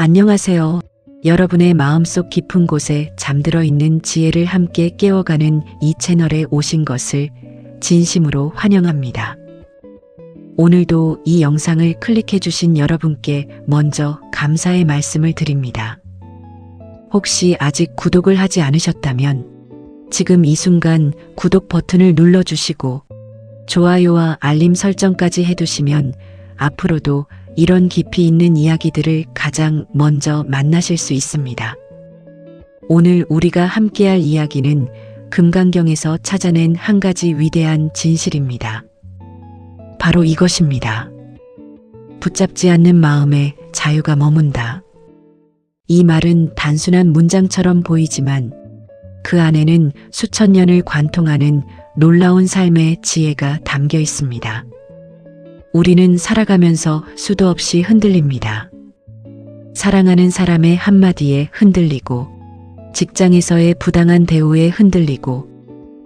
안녕하세요. 여러분의 마음속 깊은 곳에 잠들어 있는 지혜를 함께 깨워가는 이 채널에 오신 것을 진심으로 환영합니다. 오늘도 이 영상을 클릭해 주신 여러분께 먼저 감사의 말씀을 드립니다. 혹시 아직 구독을 하지 않으셨다면 지금 이 순간 구독 버튼을 눌러주시고 좋아요와 알림 설정까지 해두시면 앞으로도 이런 깊이 있는 이야기들을 가장 먼저 만나실 수 있습니다. 오늘 우리가 함께할 이야기는 금강경에서 찾아낸 한 가지 위대한 진실입니다. 바로 이것입니다. 붙잡지 않는 마음에 자유가 머문다. 이 말은 단순한 문장처럼 보이지만 그 안에는 수천 년을 관통하는 놀라운 삶의 지혜가 담겨 있습니다. 우리는 살아가면서 수도 없이 흔들립니다. 사랑하는 사람의 한마디에 흔들리고, 직장에서의 부당한 대우에 흔들리고,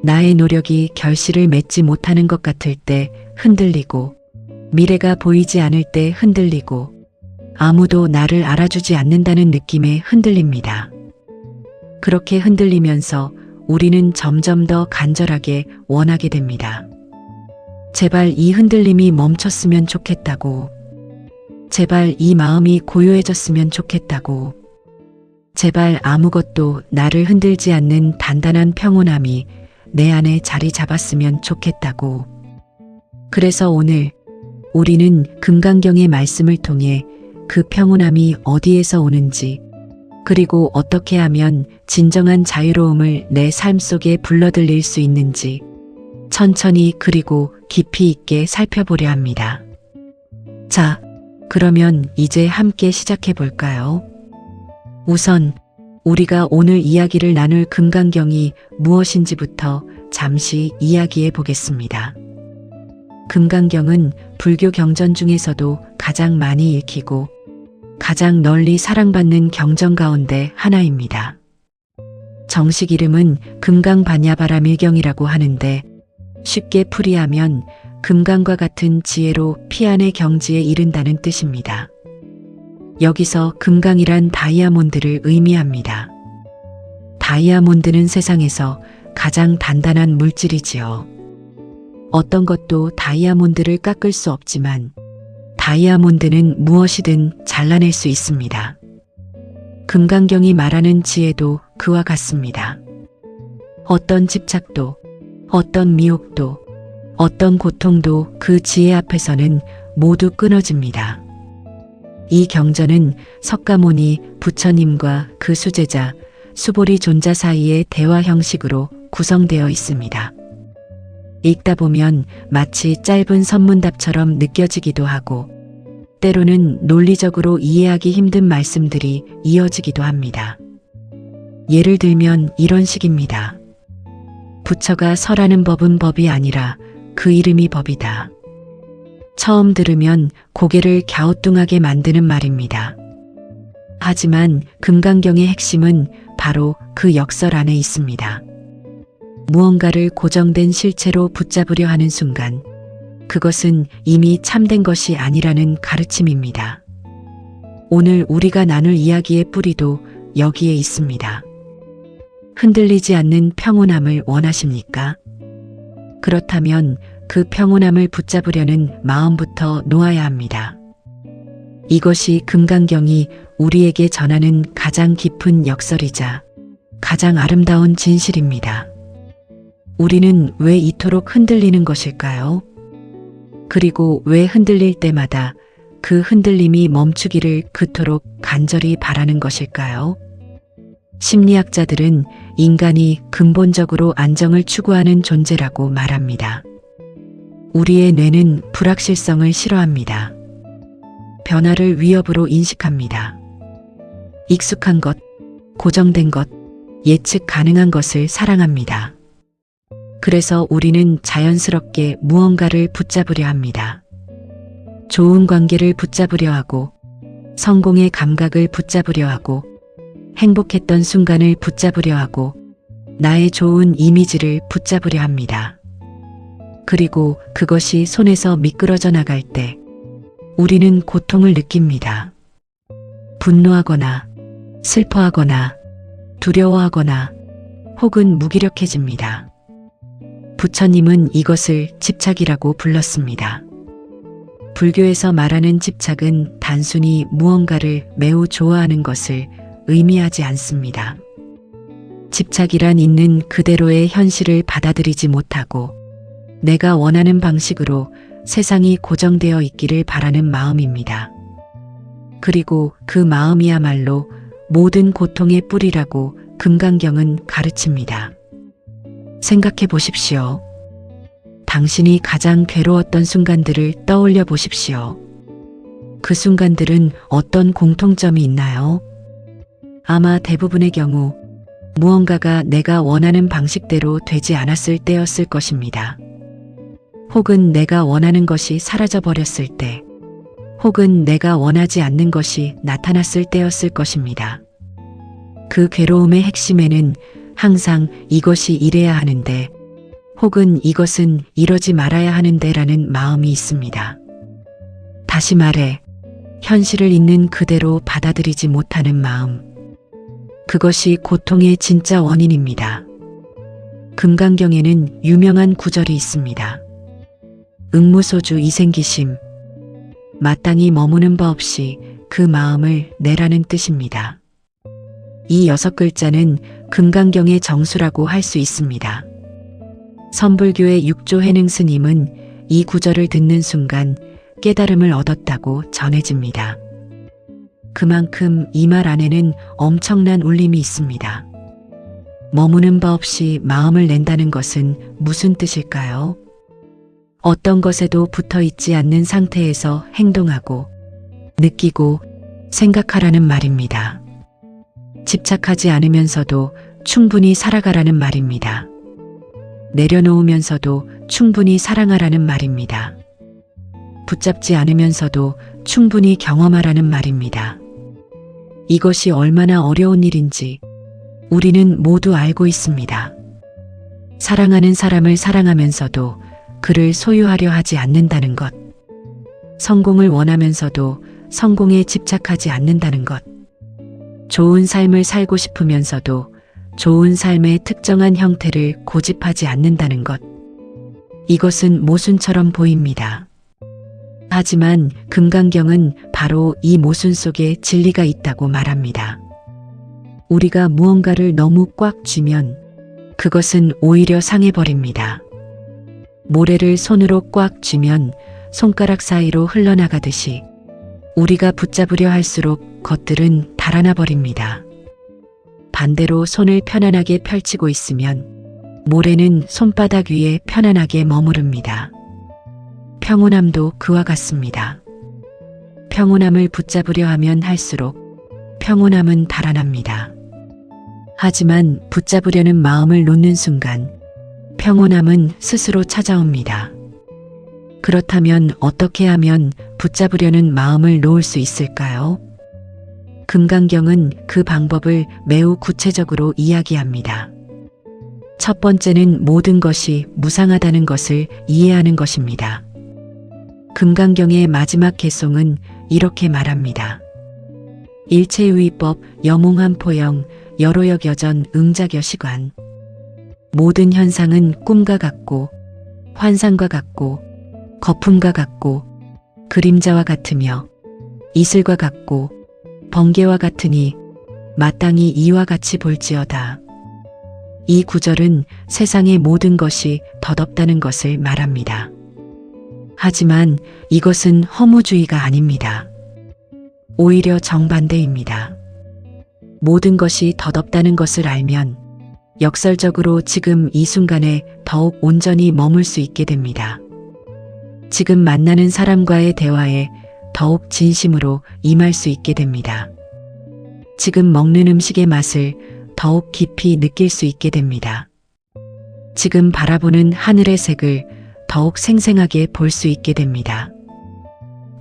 나의 노력이 결실을 맺지 못하는 것 같을 때 흔들리고, 미래가 보이지 않을 때 흔들리고, 아무도 나를 알아주지 않는다는 느낌에 흔들립니다. 그렇게 흔들리면서 우리는 점점 더 간절하게 원하게 됩니다. 제발 이 흔들림이 멈췄으면 좋겠다고. 제발 이 마음이 고요해졌으면 좋겠다고. 제발 아무것도 나를 흔들지 않는 단단한 평온함이 내 안에 자리 잡았으면 좋겠다고. 그래서 오늘 우리는 금강경의 말씀을 통해 그 평온함이 어디에서 오는지, 그리고 어떻게 하면 진정한 자유로움을 내 삶 속에 불러들일 수 있는지 천천히 그리고 깊이 있게 살펴보려 합니다. 자, 그러면 이제 함께 시작해 볼까요? 우선 우리가 오늘 이야기를 나눌 금강경이 무엇인지부터 잠시 이야기해 보겠습니다. 금강경은 불교 경전 중에서도 가장 많이 읽히고 가장 널리 사랑받는 경전 가운데 하나입니다. 정식 이름은 금강반야바라밀경이라고 하는데 쉽게 풀이하면 금강과 같은 지혜로 피안의 경지에 이른다는 뜻입니다. 여기서 금강이란 다이아몬드를 의미합니다. 다이아몬드는 세상에서 가장 단단한 물질이지요. 어떤 것도 다이아몬드를 깎을 수 없지만 다이아몬드는 무엇이든 잘라낼 수 있습니다. 금강경이 말하는 지혜도 그와 같습니다. 어떤 집착도, 어떤 미혹도, 어떤 고통도 그 지혜 앞에서는 모두 끊어집니다. 이 경전은 석가모니 부처님과 그 수제자 수보리 존자 사이의 대화 형식으로 구성되어 있습니다. 읽다 보면 마치 짧은 선문답처럼 느껴지기도 하고 때로는 논리적으로 이해하기 힘든 말씀들이 이어지기도 합니다. 예를 들면 이런 식입니다. 부처가 설하는 법은 법이 아니라 그 이름이 법이다. 처음 들으면 고개를 갸우뚱하게 만드는 말입니다. 하지만 금강경의 핵심은 바로 그 역설 안에 있습니다. 무언가를 고정된 실체로 붙잡으려 하는 순간 그것은 이미 참된 것이 아니라는 가르침입니다. 오늘 우리가 나눌 이야기의 뿌리도 여기에 있습니다. 흔들리지 않는 평온함을 원하십니까? 그렇다면 그 평온함을 붙잡으려는 마음부터 놓아야 합니다. 이것이 금강경이 우리에게 전하는 가장 깊은 역설이자 가장 아름다운 진실입니다. 우리는 왜 이토록 흔들리는 것일까요? 그리고 왜 흔들릴 때마다 그 흔들림이 멈추기를 그토록 간절히 바라는 것일까요? 심리학자들은 인간이 근본적으로 안정을 추구하는 존재라고 말합니다. 우리의 뇌는 불확실성을 싫어합니다. 변화를 위협으로 인식합니다. 익숙한 것, 고정된 것, 예측 가능한 것을 사랑합니다. 그래서 우리는 자연스럽게 무언가를 붙잡으려 합니다. 좋은 관계를 붙잡으려 하고, 성공의 감각을 붙잡으려 하고, 행복했던 순간을 붙잡으려 하고, 나의 좋은 이미지를 붙잡으려 합니다. 그리고 그것이 손에서 미끄러져 나갈 때 우리는 고통을 느낍니다. 분노하거나 슬퍼하거나 두려워하거나 혹은 무기력해집니다. 부처님은 이것을 집착이라고 불렀습니다. 불교에서 말하는 집착은 단순히 무언가를 매우 좋아하는 것을 의미하지 않습니다. 집착이란 있는 그대로의 현실을 받아들이지 못하고 내가 원하는 방식으로 세상이 고정되어 있기를 바라는 마음입니다. 그리고 그 마음이야말로 모든 고통의 뿌리라고 금강경은 가르칩니다. 생각해 보십시오. 당신이 가장 괴로웠던 순간들을 떠올려 보십시오. 그 순간들은 어떤 공통점이 있나요? 아마 대부분의 경우 무언가가 내가 원하는 방식대로 되지 않았을 때였을 것입니다. 혹은 내가 원하는 것이 사라져 버렸을 때, 혹은 내가 원하지 않는 것이 나타났을 때였을 것입니다. 그 괴로움의 핵심에는 항상 이것이 이래야 하는데, 혹은 이것은 이러지 말아야 하는데 라는 마음이 있습니다. 다시 말해, 현실을 있는 그대로 받아들이지 못하는 마음. 그것이 고통의 진짜 원인입니다. 금강경에는 유명한 구절이 있습니다. 응무소주 이생기심. 마땅히 머무는 바 없이 그 마음을 내라는 뜻입니다. 이 6글자는 금강경의 정수라고 할 수 있습니다. 선불교의 육조해능 스님은 이 구절을 듣는 순간 깨달음을 얻었다고 전해집니다. 그만큼 이 말 안에는 엄청난 울림이 있습니다. 머무는 바 없이 마음을 낸다는 것은 무슨 뜻일까요? 어떤 것에도 붙어 있지 않는 상태에서 행동하고, 느끼고, 생각하라는 말입니다. 집착하지 않으면서도 충분히 살아가라는 말입니다. 내려놓으면서도 충분히 사랑하라는 말입니다. 붙잡지 않으면서도 충분히 경험하라는 말입니다. 이것이 얼마나 어려운 일인지 우리는 모두 알고 있습니다. 사랑하는 사람을 사랑하면서도 그를 소유하려 하지 않는다는 것. 성공을 원하면서도 성공에 집착하지 않는다는 것. 좋은 삶을 살고 싶으면서도 좋은 삶의 특정한 형태를 고집하지 않는다는 것. 이것은 모순처럼 보입니다. 하지만 금강경은 바로 이 모순 속에 진리가 있다고 말합니다. 우리가 무언가를 너무 꽉 쥐면 그것은 오히려 상해버립니다. 모래를 손으로 꽉 쥐면 손가락 사이로 흘러나가듯이 우리가 붙잡으려 할수록 것들은 달아나 버립니다. 반대로 손을 편안하게 펼치고 있으면 모래는 손바닥 위에 편안하게 머무릅니다. 평온함도 그와 같습니다. 평온함을 붙잡으려 하면 할수록 평온함은 달아납니다. 하지만 붙잡으려는 마음을 놓는 순간 평온함은 스스로 찾아옵니다. 그렇다면 어떻게 하면 붙잡으려는 마음을 놓을 수 있을까요? 금강경은 그 방법을 매우 구체적으로 이야기합니다. 첫 번째는 모든 것이 무상하다는 것을 이해하는 것입니다. 금강경의 마지막 개송은 이렇게 말합니다. 일체유의법 여몽한포영 여로역여전 응자겨시관. 모든 현상은 꿈과 같고 환상과 같고 거품과 같고 그림자와 같으며 이슬과 같고 번개와 같으니 마땅히 이와 같이 볼지어다. 이 구절은 세상의 모든 것이 덧없다는 것을 말합니다. 하지만 이것은 허무주의가 아닙니다. 오히려 정반대입니다. 모든 것이 덧없다는 것을 알면 역설적으로 지금 이 순간에 더욱 온전히 머물 수 있게 됩니다. 지금 만나는 사람과의 대화에 더욱 진심으로 임할 수 있게 됩니다. 지금 먹는 음식의 맛을 더욱 깊이 느낄 수 있게 됩니다. 지금 바라보는 하늘의 색을 더욱 생생하게 볼 수 있게 됩니다.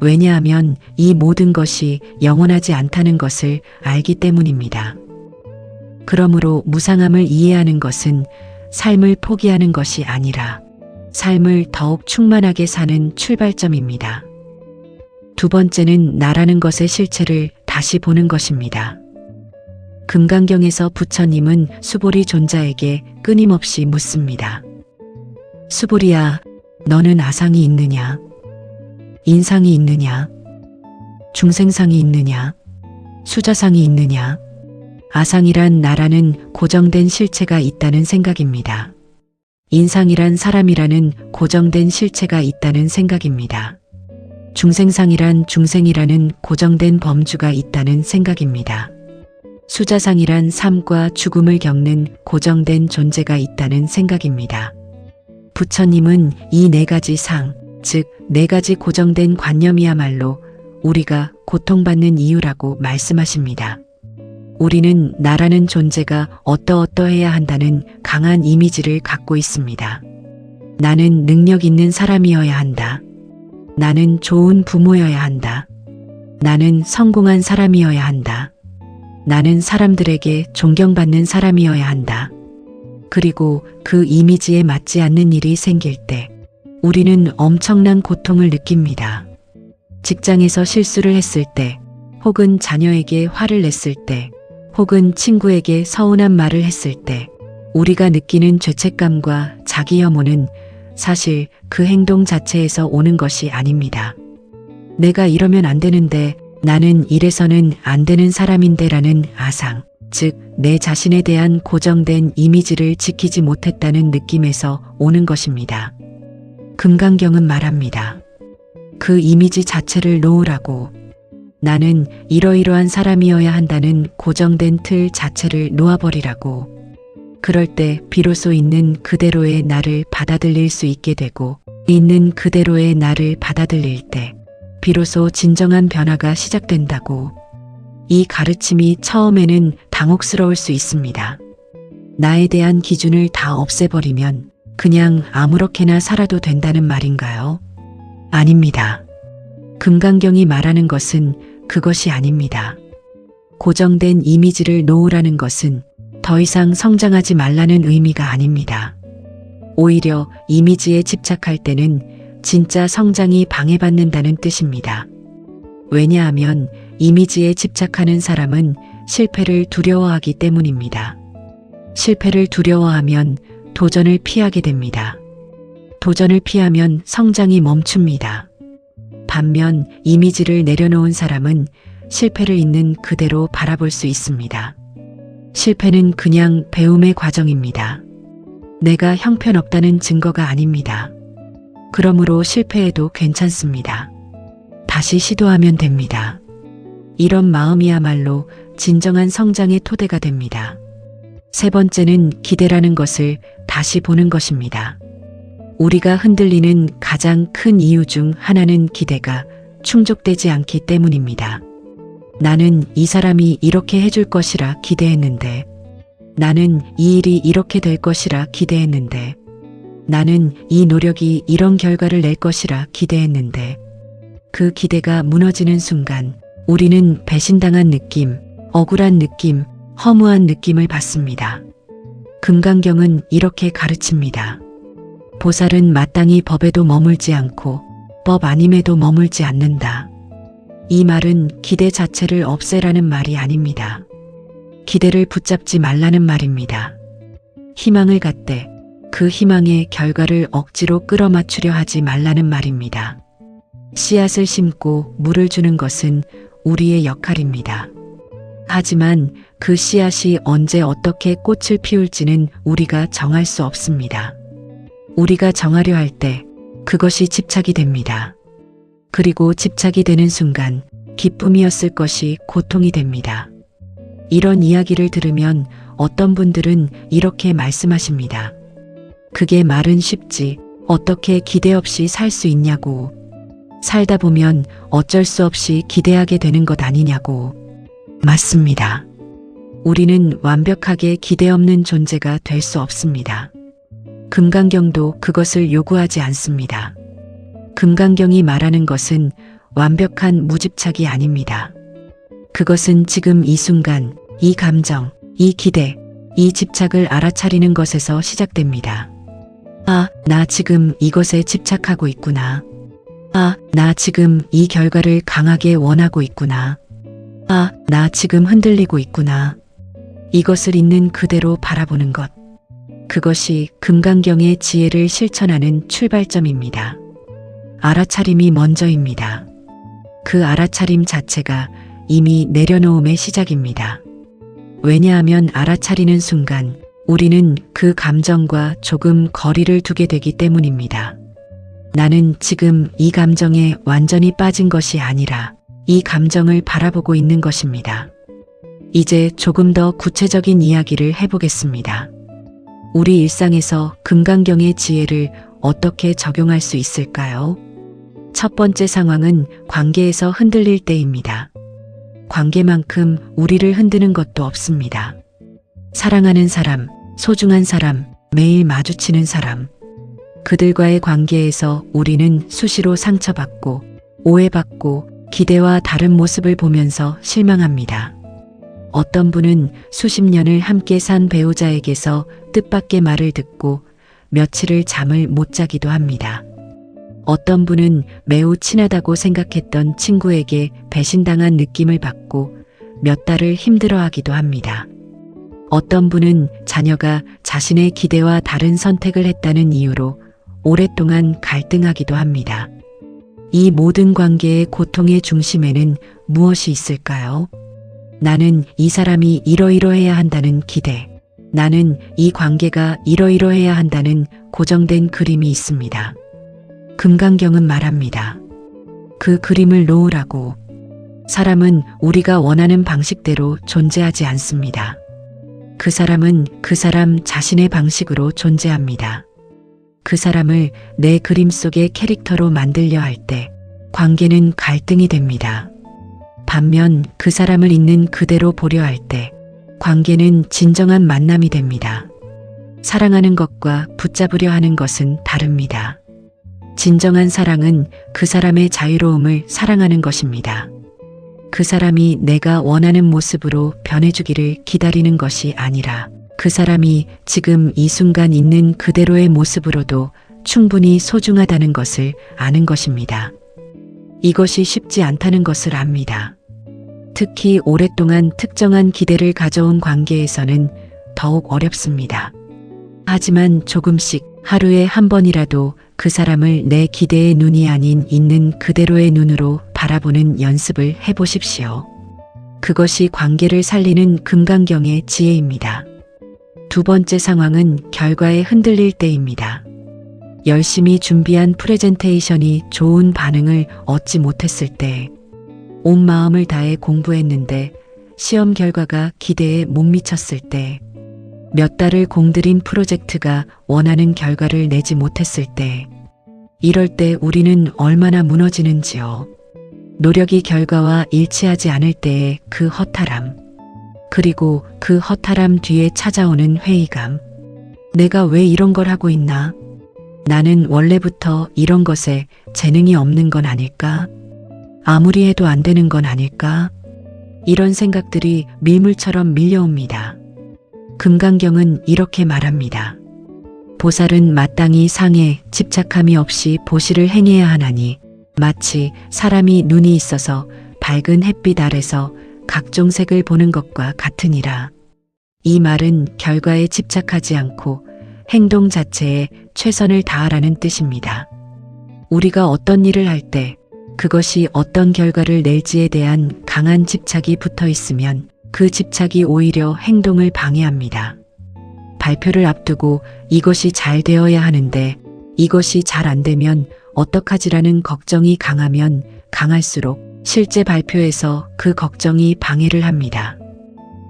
왜냐하면 이 모든 것이 영원하지 않다는 것을 알기 때문입니다. 그러므로 무상함을 이해하는 것은 삶을 포기하는 것이 아니라 삶을 더욱 충만하게 사는 출발점입니다. 두 번째는 나라는 것의 실체를 다시 보는 것입니다. 금강경에서 부처님은 수보리 존자에게 끊임없이 묻습니다. 수보리야, 너는 아상이 있느냐? 인상이 있느냐? 중생상이 있느냐? 수자상이 있느냐? 아상이란 나라는 고정된 실체가 있다는 생각입니다. 인상이란 사람이라는 고정된 실체가 있다는 생각입니다. 중생상이란 중생이라는 고정된 범주가 있다는 생각입니다. 수자상이란 삶과 죽음을 겪는 고정된 존재가 있다는 생각입니다. 부처님은 이 네 가지 상, 즉 네 가지 고정된 관념이야말로 우리가 고통받는 이유라고 말씀하십니다. 우리는 나라는 존재가 어떠어떠해야 한다는 강한 이미지를 갖고 있습니다. 나는 능력 있는 사람이어야 한다. 나는 좋은 부모여야 한다. 나는 성공한 사람이어야 한다. 나는 사람들에게 존경받는 사람이어야 한다. 그리고 그 이미지에 맞지 않는 일이 생길 때 우리는 엄청난 고통을 느낍니다. 직장에서 실수를 했을 때, 혹은 자녀에게 화를 냈을 때, 혹은 친구에게 서운한 말을 했을 때 우리가 느끼는 죄책감과 자기 혐오는 사실 그 행동 자체에서 오는 것이 아닙니다. 내가 이러면 안 되는데, 나는 이래서는 안 되는 사람인데 라는 아상, 즉 내 자신에 대한 고정된 이미지를 지키지 못했다는 느낌에서 오는 것입니다. 금강경은 말합니다. 그 이미지 자체를 놓으라고. 나는 이러이러한 사람이어야 한다는 고정된 틀 자체를 놓아버리라고. 그럴 때 비로소 있는 그대로의 나를 받아들일 수 있게 되고, 있는 그대로의 나를 받아들일 때 비로소 진정한 변화가 시작된다고. 이 가르침이 처음에는 당혹스러울 수 있습니다. 나에 대한 기준을 다 없애버리면 그냥 아무렇게나 살아도 된다는 말인가요? 아닙니다. 금강경이 말하는 것은 그것이 아닙니다. 고정된 이미지를 놓으라는 것은 더 이상 성장하지 말라는 의미가 아닙니다. 오히려 이미지에 집착할 때는 진짜 성장이 방해받는다는 뜻입니다. 왜냐하면 이미지에 집착하는 사람은 실패를 두려워하기 때문입니다. 실패를 두려워하면 도전을 피하게 됩니다. 도전을 피하면 성장이 멈춥니다. 반면 이미지를 내려놓은 사람은 실패를 있는 그대로 바라볼 수 있습니다. 실패는 그냥 배움의 과정입니다. 내가 형편없다는 증거가 아닙니다. 그러므로 실패해도 괜찮습니다. 다시 시도하면 됩니다. 이런 마음이야말로 진정한 성장의 토대가 됩니다. 세 번째는 기대라는 것을 다시 보는 것입니다. 우리가 흔들리는 가장 큰 이유 중 하나는 기대가 충족되지 않기 때문입니다. 나는 이 사람이 이렇게 해줄 것이라 기대했는데, 나는 이 일이 이렇게 될 것이라 기대했는데, 나는 이 노력이 이런 결과를 낼 것이라 기대했는데, 그 기대가 무너지는 순간 우리는 배신당한 느낌, 억울한 느낌, 허무한 느낌을 받습니다. 금강경은 이렇게 가르칩니다. 보살은 마땅히 법에도 머물지 않고 법 아님에도 머물지 않는다. 이 말은 기대 자체를 없애라는 말이 아닙니다. 기대를 붙잡지 말라는 말입니다. 희망을 갖되 그 희망의 결과를 억지로 끌어맞추려 하지 말라는 말입니다. 씨앗을 심고 물을 주는 것은 우리의 역할입니다. 하지만 그 씨앗이 언제 어떻게 꽃을 피울지는 우리가 정할 수 없습니다. 우리가 정하려 할 때 그것이 집착이 됩니다. 그리고 집착이 되는 순간 기쁨이었을 것이 고통이 됩니다. 이런 이야기를 들으면 어떤 분들은 이렇게 말씀하십니다. 그게 말은 쉽지 어떻게 기대 없이 살 수 있냐고. 살다 보면 어쩔 수 없이 기대하게 되는 것 아니냐고. 맞습니다. 우리는 완벽하게 기대 없는 존재가 될 수 없습니다. 금강경도 그것을 요구하지 않습니다. 금강경이 말하는 것은 완벽한 무집착이 아닙니다. 그것은 지금 이 순간, 이 감정, 이 기대, 이 집착을 알아차리는 것에서 시작됩니다. 아, 나 지금 이것에 집착하고 있구나. 아, 나 지금 이 결과를 강하게 원하고 있구나. 아, 나 지금 흔들리고 있구나. 이것을 있는 그대로 바라보는 것. 그것이 금강경의 지혜를 실천하는 출발점입니다. 알아차림이 먼저입니다. 그 알아차림 자체가 이미 내려놓음의 시작입니다. 왜냐하면 알아차리는 순간 우리는 그 감정과 조금 거리를 두게 되기 때문입니다. 나는 지금 이 감정에 완전히 빠진 것이 아니라 이 감정을 바라보고 있는 것입니다. 이제 조금 더 구체적인 이야기를 해보겠습니다. 우리 일상에서 금강경의 지혜를 어떻게 적용할 수 있을까요? 첫 번째 상황은 관계에서 흔들릴 때입니다. 관계만큼 우리를 흔드는 것도 없습니다. 사랑하는 사람, 소중한 사람, 매일 마주치는 사람. 그들과의 관계에서 우리는 수시로 상처받고 오해받고 기대와 다른 모습을 보면서 실망합니다. 어떤 분은 수십 년을 함께 산 배우자에게서 뜻밖의 말을 듣고 며칠을 잠을 못 자기도 합니다. 어떤 분은 매우 친하다고 생각했던 친구에게 배신당한 느낌을 받고 몇 달을 힘들어하기도 합니다. 어떤 분은 자녀가 자신의 기대와 다른 선택을 했다는 이유로 오랫동안 갈등하기도 합니다. 이 모든 관계의 고통의 중심에는 무엇이 있을까요? 나는 이 사람이 이러이러해야 한다는 기대, 나는 이 관계가 이러이러해야 한다는 고정된 그림이 있습니다. 금강경은 말합니다. 그 그림을 놓으라고. 사람은 우리가 원하는 방식대로 존재하지 않습니다. 그 사람은 그 사람 자신의 방식으로 존재합니다. 그 사람을 내 그림 속의 캐릭터로 만들려 할 때 관계는 갈등이 됩니다. 반면 그 사람을 있는 그대로 보려 할 때 관계는 진정한 만남이 됩니다. 사랑하는 것과 붙잡으려 하는 것은 다릅니다. 진정한 사랑은 그 사람의 자유로움을 사랑하는 것입니다. 그 사람이 내가 원하는 모습으로 변해주기를 기다리는 것이 아니라 그 사람이 지금 이 순간 있는 그대로의 모습으로도 충분히 소중하다는 것을 아는 것입니다. 이것이 쉽지 않다는 것을 압니다. 특히 오랫동안 특정한 기대를 가져온 관계에서는 더욱 어렵습니다. 하지만 조금씩 하루에 한 번이라도 그 사람을 내 기대의 눈이 아닌 있는 그대로의 눈으로 바라보는 연습을 해보십시오. 그것이 관계를 살리는 금강경의 지혜입니다. 두 번째 상황은 결과에 흔들릴 때입니다. 열심히 준비한 프레젠테이션이 좋은 반응을 얻지 못했을 때, 온 마음을 다해 공부했는데 시험 결과가 기대에 못 미쳤을 때, 몇 달을 공들인 프로젝트가 원하는 결과를 내지 못했을 때, 이럴 때 우리는 얼마나 무너지는지요. 노력이 결과와 일치하지 않을 때의 그 허탈함, 그리고 그 허탈함 뒤에 찾아오는 회의감. 내가 왜 이런 걸 하고 있나? 나는 원래부터 이런 것에 재능이 없는 건 아닐까? 아무리 해도 안 되는 건 아닐까? 이런 생각들이 밀물처럼 밀려옵니다. 금강경은 이렇게 말합니다. 보살은 마땅히 상에 집착함이 없이 보시를 행해야 하나니 마치 사람이 눈이 있어서 밝은 햇빛 아래서 각종 색을 보는 것과 같으니라. 이 말은 결과에 집착하지 않고 행동 자체에 최선을 다하라는 뜻입니다. 우리가 어떤 일을 할 때 그것이 어떤 결과를 낼지에 대한 강한 집착이 붙어 있으면 그 집착이 오히려 행동을 방해합니다. 발표를 앞두고 이것이 잘 되어야 하는데 이것이 잘 안 되면 어떡하지라는 걱정이 강하면 강할수록 실제 발표에서 그 걱정이 방해를 합니다.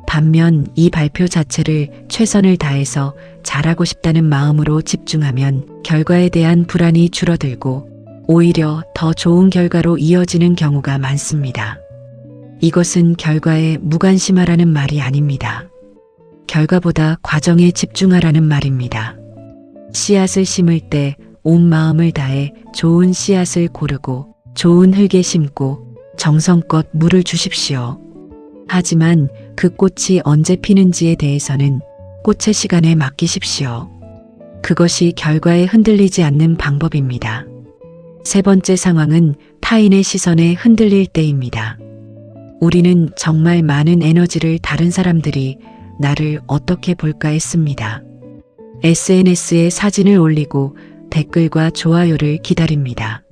반면 이 발표 자체를 최선을 다해서 잘하고 싶다는 마음으로 집중하면 결과에 대한 불안이 줄어들고 오히려 더 좋은 결과로 이어지는 경우가 많습니다. 이것은 결과에 무관심하라는 말이 아닙니다. 결과보다 과정에 집중하라는 말입니다. 씨앗을 심을 때 온 마음을 다해 좋은 씨앗을 고르고 좋은 흙에 심고 정성껏 물을 주십시오. 하지만 그 꽃이 언제 피는지에 대해서는 꽃의 시간에 맡기십시오. 그것이 결과에 흔들리지 않는 방법입니다. 세 번째 상황은 타인의 시선에 흔들릴 때입니다. 우리는 정말 많은 에너지를 다른 사람들이 나를 어떻게 볼까 했습니다. SNS에 사진을 올리고 댓글과 좋아요를 기다립니다.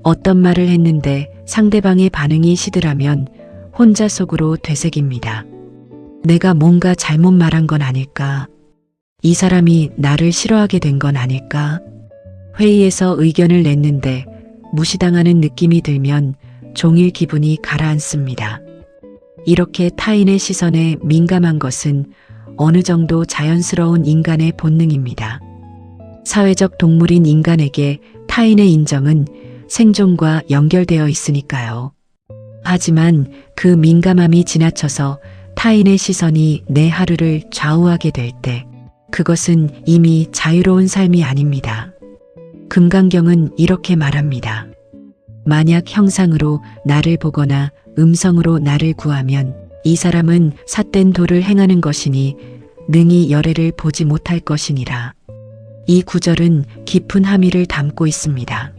어떤 말을 했는데 상대방의 반응이 시들하면 혼자 속으로 되새깁니다. 내가 뭔가 잘못 말한 건 아닐까? 이 사람이 나를 싫어하게 된 건 아닐까? 회의에서 의견을 냈는데 무시당하는 느낌이 들면 종일 기분이 가라앉습니다. 이렇게 타인의 시선에 민감한 것은 어느 정도 자연스러운 인간의 본능입니다. 사회적 동물인 인간에게 타인의 인정은 생존과 연결되어 있으니까요. 하지만 그 민감함이 지나쳐서 타인의 시선이 내 하루를 좌우하게 될 때 그것은 이미 자유로운 삶이 아닙니다. 금강경은 이렇게 말합니다. 만약 형상으로 나를 보거나 음성으로 나를 구하면 이 사람은 삿된 도를 행하는 것이니 능히 열애를 보지 못할 것이니라. 이 구절은 깊은 함의를 담고 있습니다.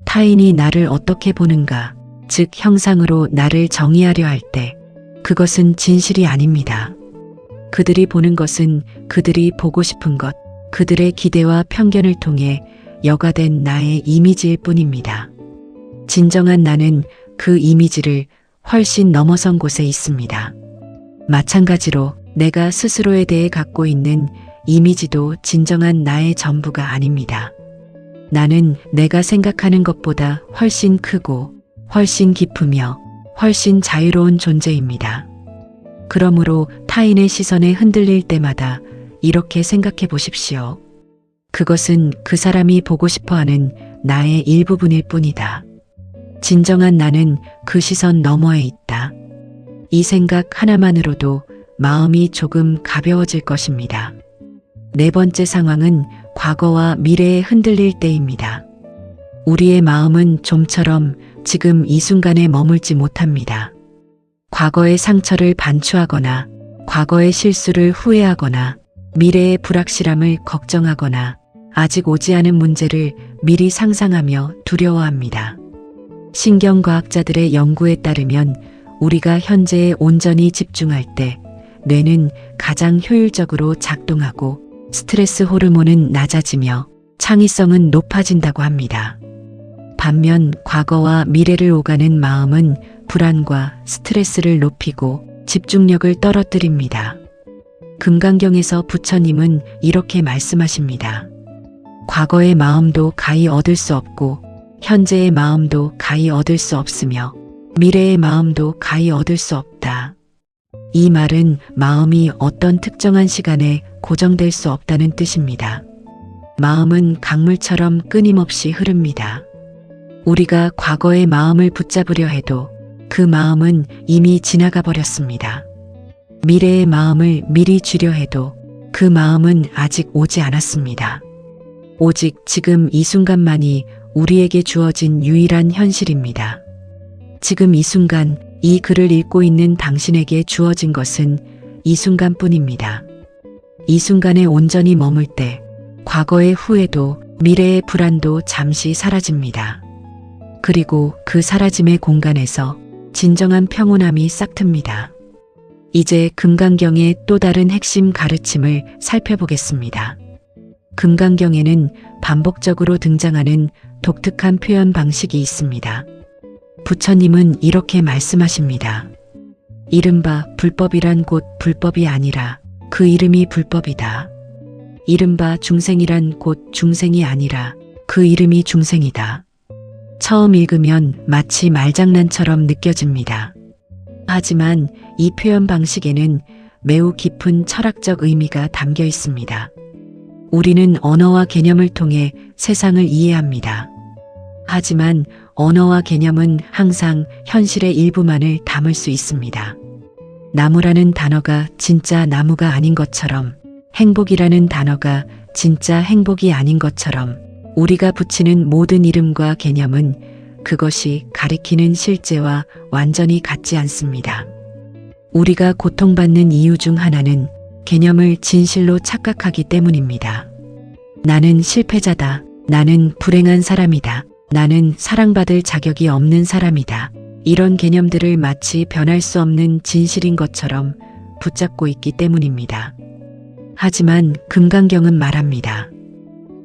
타인이 나를 어떻게 보는가, 즉 형상으로 나를 정의하려 할 때 그것은 진실이 아닙니다. 그들이 보는 것은 그들이 보고 싶은 것, 그들의 기대와 편견을 통해 여과된 나의 이미지일 뿐입니다. 진정한 나는 그 이미지를 훨씬 넘어선 곳에 있습니다. 마찬가지로 내가 스스로에 대해 갖고 있는 이미지도 진정한 나의 전부가 아닙니다. 나는 내가 생각하는 것보다 훨씬 크고 훨씬 깊으며 훨씬 자유로운 존재입니다. 그러므로 타인의 시선에 흔들릴 때마다 이렇게 생각해 보십시오. 그것은 그 사람이 보고 싶어 하는 나의 일부분일 뿐이다. 진정한 나는 그 시선 너머에 있다. 이 생각 하나만으로도 마음이 조금 가벼워질 것입니다. 네 번째 상황은 과거와 미래에 흔들릴 때입니다. 우리의 마음은 좀처럼 지금 이 순간에 머물지 못합니다. 과거의 상처를 반추하거나 과거의 실수를 후회하거나 미래의 불확실함을 걱정하거나 아직 오지 않은 문제를 미리 상상하며 두려워합니다. 신경과학자들의 연구에 따르면 우리가 현재에 온전히 집중할 때 뇌는 가장 효율적으로 작동하고 스트레스 호르몬은 낮아지며 창의성은 높아진다고 합니다. 반면 과거와 미래를 오가는 마음은 불안과 스트레스를 높이고 집중력을 떨어뜨립니다. 금강경에서 부처님은 이렇게 말씀하십니다. 과거의 마음도 가히 얻을 수 없고 현재의 마음도 가히 얻을 수 없으며 미래의 마음도 가히 얻을 수 없다. 이 말은 마음이 어떤 특정한 시간에 고정될 수 없다는 뜻입니다. 마음은 강물처럼 끊임없이 흐릅니다. 우리가 과거의 마음을 붙잡으려 해도 그 마음은 이미 지나가 버렸습니다. 미래의 마음을 미리 주려 해도 그 마음은 아직 오지 않았습니다. 오직 지금 이 순간만이 우리에게 주어진 유일한 현실입니다. 지금 이 순간 이 글을 읽고 있는 당신에게 주어진 것은 이 순간뿐입니다. 이 순간에 온전히 머물 때 과거의 후회도 미래의 불안도 잠시 사라집니다. 그리고 그 사라짐의 공간에서 진정한 평온함이 싹틉니다. 이제 금강경의 또 다른 핵심 가르침을 살펴보겠습니다. 금강경에는 반복적으로 등장하는 독특한 표현 방식이 있습니다. 부처님은 이렇게 말씀하십니다. 이른바 불법이란 곧 불법이 아니라 그 이름이 불법이다. 이른바 중생이란 곧 중생이 아니라 그 이름이 중생이다. 처음 읽으면 마치 말장난처럼 느껴집니다. 하지만 이 표현 방식에는 매우 깊은 철학적 의미가 담겨 있습니다. 우리는 언어와 개념을 통해 세상을 이해합니다. 하지만 언어와 개념은 항상 현실의 일부만을 담을 수 있습니다. 나무라는 단어가 진짜 나무가 아닌 것처럼, 행복이라는 단어가 진짜 행복이 아닌 것처럼 우리가 붙이는 모든 이름과 개념은 그것이 가리키는 실제와 완전히 같지 않습니다. 우리가 고통받는 이유 중 하나는 개념을 진실로 착각하기 때문입니다. 나는 실패자다. 나는 불행한 사람이다. 나는 사랑받을 자격이 없는 사람이다. 이런 개념들을 마치 변할 수 없는 진실인 것처럼 붙잡고 있기 때문입니다. 하지만 금강경은 말합니다.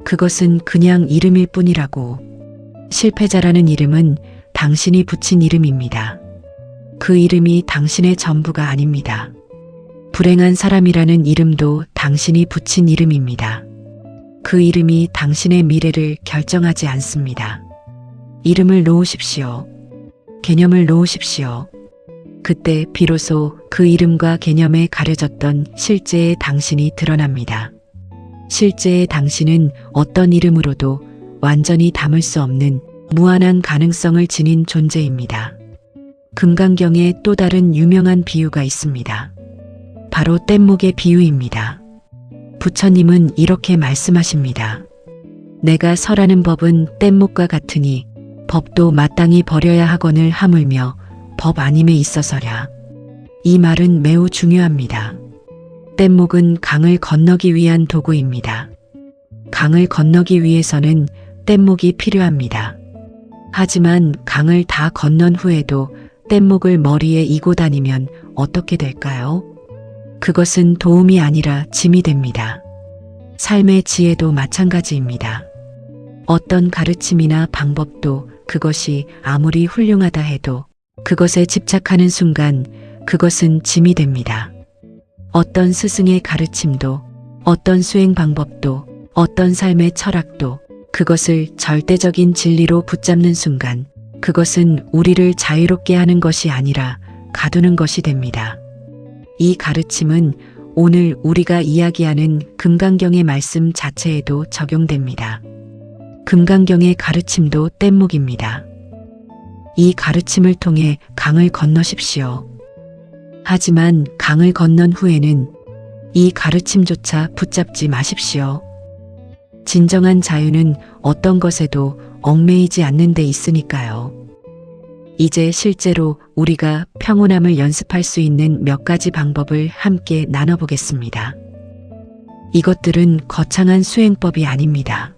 그것은 그냥 이름일 뿐이라고. 실패자라는 이름은 당신이 붙인 이름입니다. 그 이름이 당신의 전부가 아닙니다. 불행한 사람이라는 이름도 당신이 붙인 이름입니다. 그 이름이 당신의 미래를 결정하지 않습니다. 이름을 놓으십시오. 개념을 놓으십시오. 그때 비로소 그 이름과 개념에 가려졌던 실제의 당신이 드러납니다. 실제의 당신은 어떤 이름으로도 완전히 담을 수 없는 무한한 가능성을 지닌 존재입니다. 금강경에 또 다른 유명한 비유가 있습니다. 바로 뗏목의 비유입니다. 부처님은 이렇게 말씀하십니다. 내가 설하는 법은 뗏목과 같으니 법도 마땅히 버려야 하거늘 하물며 법 아님에 있어서랴. 이 말은 매우 중요합니다. 뗏목은 강을 건너기 위한 도구입니다. 강을 건너기 위해서는 뗏목이 필요합니다. 하지만 강을 다 건넌 후에도 뗏목을 머리에 이고 다니면 어떻게 될까요? 그것은 도움이 아니라 짐이 됩니다. 삶의 지혜도 마찬가지입니다. 어떤 가르침이나 방법도 그것이 아무리 훌륭하다 해도 그것에 집착하는 순간 그것은 짐이 됩니다. 어떤 스승의 가르침도, 어떤 수행 방법도, 어떤 삶의 철학도 그것을 절대적인 진리로 붙잡는 순간 그것은 우리를 자유롭게 하는 것이 아니라 가두는 것이 됩니다. 이 가르침은 오늘 우리가 이야기하는 금강경의 말씀 자체에도 적용됩니다. 금강경의 가르침도 뗏목입니다. 이 가르침을 통해 강을 건너십시오. 하지만 강을 건넌 후에는 이 가르침조차 붙잡지 마십시오. 진정한 자유는 어떤 것에도 얽매이지 않는 데 있으니까요. 이제 실제로 우리가 평온함을 연습할 수 있는 몇 가지 방법을 함께 나눠보겠습니다. 이것들은 거창한 수행법이 아닙니다.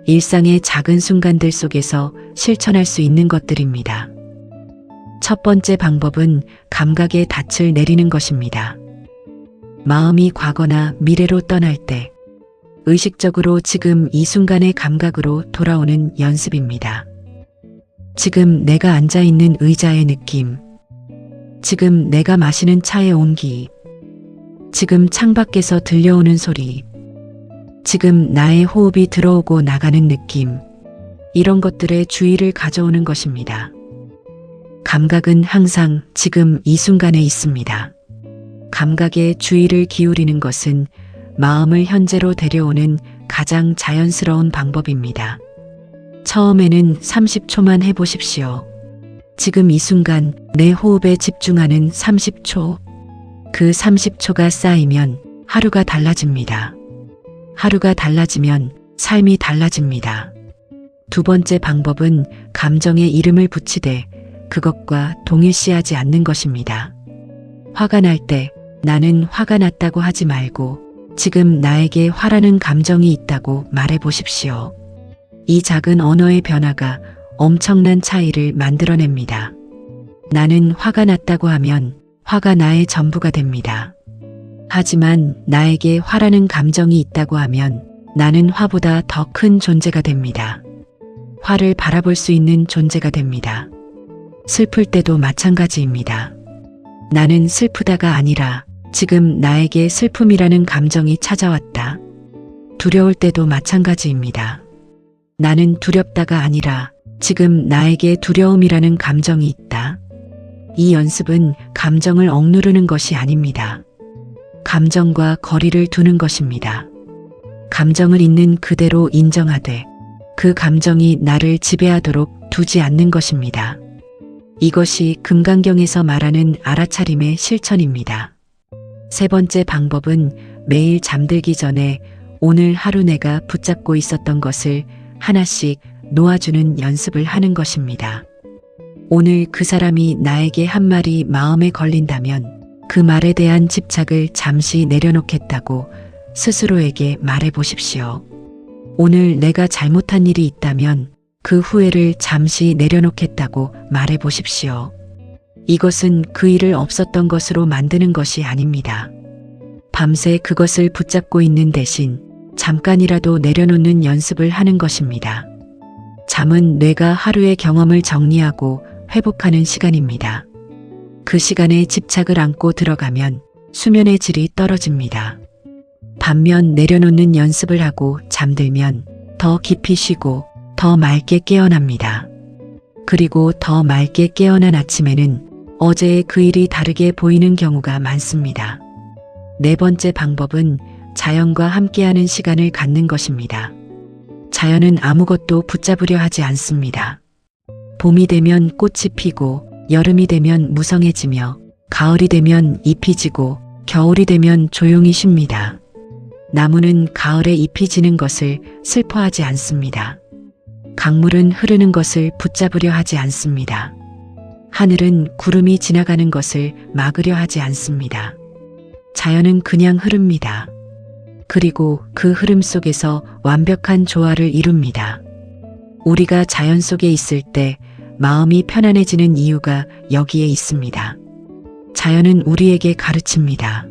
일상의 작은 순간들 속에서 실천할 수 있는 것들입니다. 첫 번째 방법은 감각의 닻을 내리는 것입니다. 마음이 과거나 미래로 떠날 때 의식적으로 지금 이 순간의 감각으로 돌아오는 연습입니다. 지금 내가 앉아있는 의자의 느낌, 지금 내가 마시는 차의 온기, 지금 창밖에서 들려오는 소리, 지금 나의 호흡이 들어오고 나가는 느낌, 이런 것들에 주의를 가져오는 것입니다. 감각은 항상 지금 이 순간에 있습니다. 감각에 주의를 기울이는 것은 마음을 현재로 데려오는 가장 자연스러운 방법입니다. 처음에는 30초만 해보십시오. 지금 이 순간 내 호흡에 집중하는 30초. 그 30초가 쌓이면 하루가 달라집니다. 하루가 달라지면 삶이 달라집니다. 두 번째 방법은 감정에 이름을 붙이되 그것과 동일시하지 않는 것입니다. 화가 날 때 나는 화가 났다고 하지 말고 지금 나에게 화라는 감정이 있다고 말해 보십시오. 이 작은 언어의 변화가 엄청난 차이를 만들어냅니다. 나는 화가 났다고 하면 화가 나의 전부가 됩니다. 하지만 나에게 화라는 감정이 있다고 하면 나는 화보다 더 큰 존재가 됩니다. 화를 바라볼 수 있는 존재가 됩니다. 슬플 때도 마찬가지입니다. 나는 슬프다가 아니라 지금 나에게 슬픔이라는 감정이 찾아왔다. 두려울 때도 마찬가지입니다. 나는 두렵다가 아니라 지금 나에게 두려움이라는 감정이 있다. 이 연습은 감정을 억누르는 것이 아닙니다. 감정과 거리를 두는 것입니다. 감정을 있는 그대로 인정하되 그 감정이 나를 지배하도록 두지 않는 것입니다. 이것이 금강경에서 말하는 알아차림의 실천입니다. 세 번째 방법은 매일 잠들기 전에 오늘 하루 내가 붙잡고 있었던 것을 하나씩 놓아주는 연습을 하는 것입니다. 오늘 그 사람이 나에게 한 말이 마음에 걸린다면 그 말에 대한 집착을 잠시 내려놓겠다고 스스로에게 말해 보십시오. 오늘 내가 잘못한 일이 있다면 그 후회를 잠시 내려놓겠다고 말해 보십시오. 이것은 그 일을 없었던 것으로 만드는 것이 아닙니다. 밤새 그것을 붙잡고 있는 대신 잠깐이라도 내려놓는 연습을 하는 것입니다. 잠은 뇌가 하루의 경험을 정리하고 회복하는 시간입니다. 그 시간에 집착을 안고 들어가면 수면의 질이 떨어집니다. 반면 내려놓는 연습을 하고 잠들면 더 깊이 쉬고 더 맑게 깨어납니다. 그리고 더 맑게 깨어난 아침에는 어제의 그 일이 다르게 보이는 경우가 많습니다. 네 번째 방법은 자연과 함께하는 시간을 갖는 것입니다. 자연은 아무것도 붙잡으려 하지 않습니다. 봄이 되면 꽃이 피고 여름이 되면 무성해지며 가을이 되면 잎이 지고 겨울이 되면 조용히 쉽니다. 나무는 가을에 잎이 지는 것을 슬퍼하지 않습니다. 강물은 흐르는 것을 붙잡으려 하지 않습니다. 하늘은 구름이 지나가는 것을 막으려 하지 않습니다. 자연은 그냥 흐릅니다. 그리고 그 흐름 속에서 완벽한 조화를 이룹니다. 우리가 자연 속에 있을 때 마음이 편안해지는 이유가 여기에 있습니다. 자연은 우리에게 가르칩니다.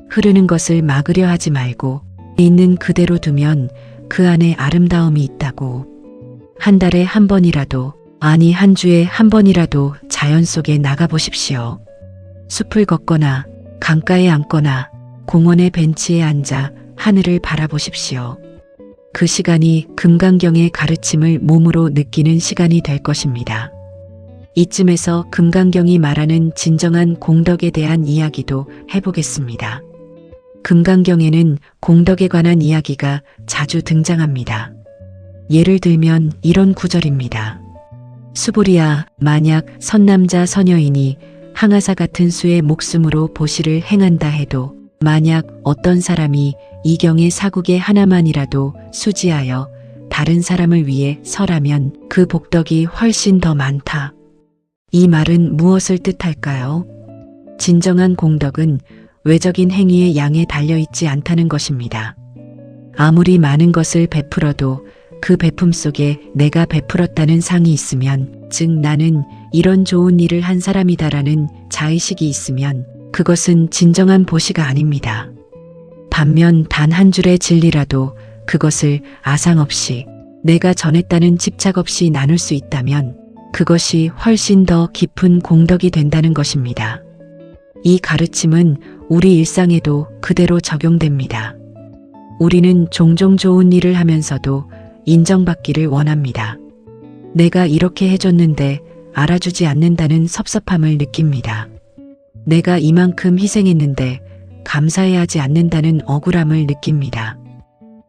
흐르는 것을 막으려 하지 말고 있는 그대로 두면 그 안에 아름다움이 있다고. 한 달에 한 번이라도, 아니 한 주에 한 번이라도 자연 속에 나가보십시오. 숲을 걷거나 강가에 앉거나 공원의 벤치에 앉아 하늘을 바라보십시오. 그 시간이 금강경의 가르침을 몸으로 느끼는 시간이 될 것입니다. 이쯤에서 금강경이 말하는 진정한 공덕에 대한 이야기도 해보겠습니다. 금강경에는 공덕에 관한 이야기가 자주 등장합니다. 예를 들면 이런 구절입니다. 수보리야, 만약 선남자 선여인이 항아사 같은 수의 목숨으로 보시를 행한다 해도 만약 어떤 사람이 이 경의 사국의 하나만이라도 수지하여 다른 사람을 위해 설하면 그 복덕이 훨씬 더 많다. 이 말은 무엇을 뜻할까요? 진정한 공덕은 외적인 행위의 양에 달려있지 않다는 것입니다. 아무리 많은 것을 베풀어도 그 베품 속에 내가 베풀었다는 상이 있으면, 즉 나는 이런 좋은 일을 한 사람이다라는 자의식이 있으면 그것은 진정한 보시가 아닙니다. 반면 단 한 줄의 진리라도 그것을 아상 없이 내가 전했다는 집착 없이 나눌 수 있다면 그것이 훨씬 더 깊은 공덕이 된다는 것입니다. 이 가르침은 우리 일상에도 그대로 적용됩니다. 우리는 종종 좋은 일을 하면서도 인정받기를 원합니다. 내가 이렇게 해줬는데 알아주지 않는다는 섭섭함을 느낍니다. 내가 이만큼 희생했는데 감사해야 하지 않는다는 억울함을 느낍니다.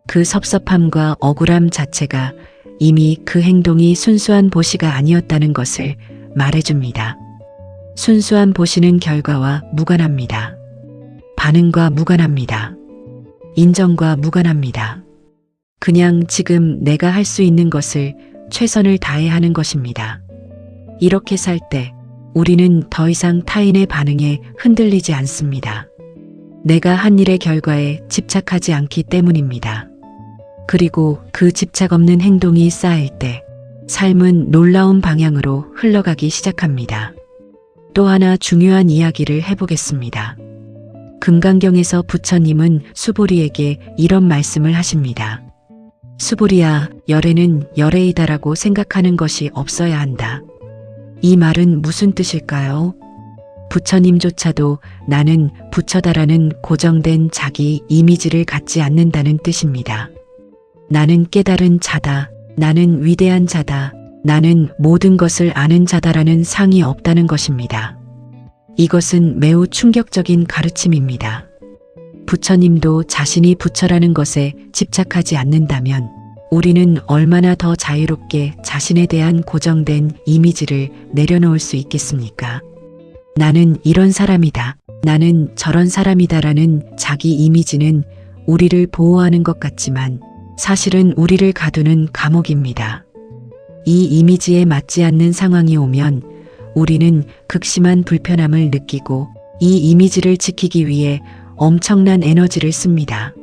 그 섭섭함과 억울함 자체가 이미 그 행동이 순수한 보시가 아니었다는 것을 말해줍니다. 순수한 보시는 결과와 무관합니다. 반응과 무관합니다. 인정과 무관합니다. 그냥 지금 내가 할 수 있는 것을 최선을 다해 하는 것입니다. 이렇게 살 때 우리는 더 이상 타인의 반응에 흔들리지 않습니다. 내가 한 일의 결과에 집착하지 않기 때문입니다. 그리고 그 집착 없는 행동이 쌓일 때 삶은 놀라운 방향으로 흘러가기 시작합니다. 또 하나 중요한 이야기를 해보겠습니다. 금강경에서 부처님은 수보리에게 이런 말씀을 하십니다. 수보리야, 열애는 열애이다라고 생각하는 것이 없어야 한다. 이 말은 무슨 뜻일까요? 부처님조차도 나는 부처다라는 고정된 자기 이미지를 갖지 않는다는 뜻입니다. 나는 깨달은 자다, 나는 위대한 자다, 나는 모든 것을 아는 자다라는 상이 없다는 것입니다. 이것은 매우 충격적인 가르침입니다. 부처님도 자신이 부처라는 것에 집착하지 않는다면 우리는 얼마나 더 자유롭게 자신에 대한 고정된 이미지를 내려놓을 수 있겠습니까? 나는 이런 사람이다, 나는 저런 사람이다라는 자기 이미지는 우리를 보호하는 것 같지만 사실은 우리를 가두는 감옥입니다. 이 이미지에 맞지 않는 상황이 오면 우리는 극심한 불편함을 느끼고 이 이미지를 지키기 위해 엄청난 에너지를 씁니다.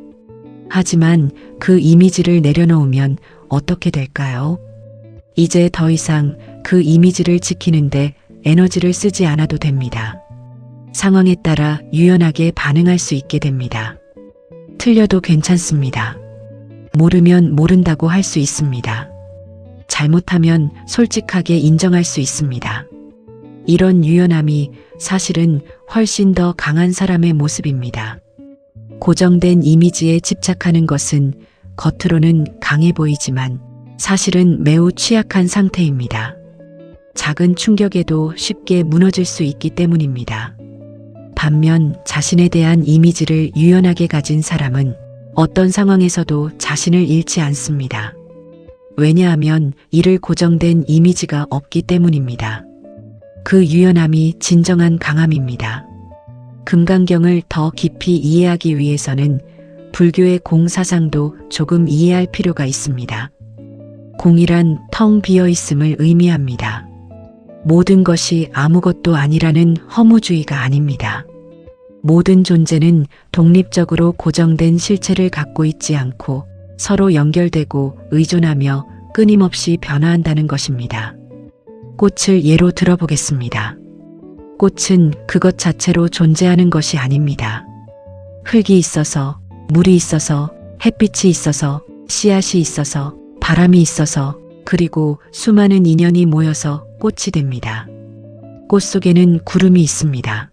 하지만 그 이미지를 내려놓으면 어떻게 될까요? 이제 더 이상 그 이미지를 지키는데 에너지를 쓰지 않아도 됩니다. 상황에 따라 유연하게 반응할 수 있게 됩니다. 틀려도 괜찮습니다. 모르면 모른다고 할 수 있습니다. 잘못하면 솔직하게 인정할 수 있습니다. 이런 유연함이 사실은 훨씬 더 강한 사람의 모습입니다. 고정된 이미지에 집착하는 것은 겉으로는 강해 보이지만 사실은 매우 취약한 상태입니다. 작은 충격에도 쉽게 무너질 수 있기 때문입니다. 반면 자신에 대한 이미지를 유연하게 가진 사람은 어떤 상황에서도 자신을 잃지 않습니다. 왜냐하면 이를 고정된 이미지가 없기 때문입니다. 그 유연함이 진정한 강함입니다. 금강경을 더 깊이 이해하기 위해서는 불교의 공 사상도 조금 이해할 필요가 있습니다. 공이란 텅 비어 있음을 의미합니다. 모든 것이 아무것도 아니라는 허무주의가 아닙니다. 모든 존재는 독립적으로 고정된 실체를 갖고 있지 않고 서로 연결되고 의존하며 끊임없이 변화한다는 것입니다. 꽃을 예로 들어보겠습니다. 꽃은 그것 자체로 존재하는 것이 아닙니다. 흙이 있어서, 물이 있어서, 햇빛이 있어서, 씨앗이 있어서, 바람이 있어서, 그리고 수많은 인연이 모여서 꽃이 됩니다. 꽃 속에는 구름이 있습니다.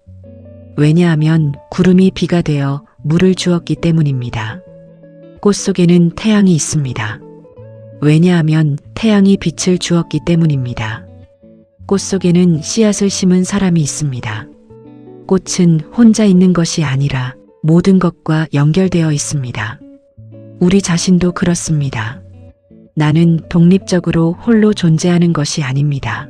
왜냐하면 구름이 비가 되어 물을 주었기 때문입니다. 꽃 속에는 태양이 있습니다. 왜냐하면 태양이 빛을 주었기 때문입니다. 꽃 속에는 씨앗을 심은 사람이 있습니다. 꽃은 혼자 있는 것이 아니라 모든 것과 연결되어 있습니다. 우리 자신도 그렇습니다. 나는 독립적으로 홀로 존재하는 것이 아닙니다.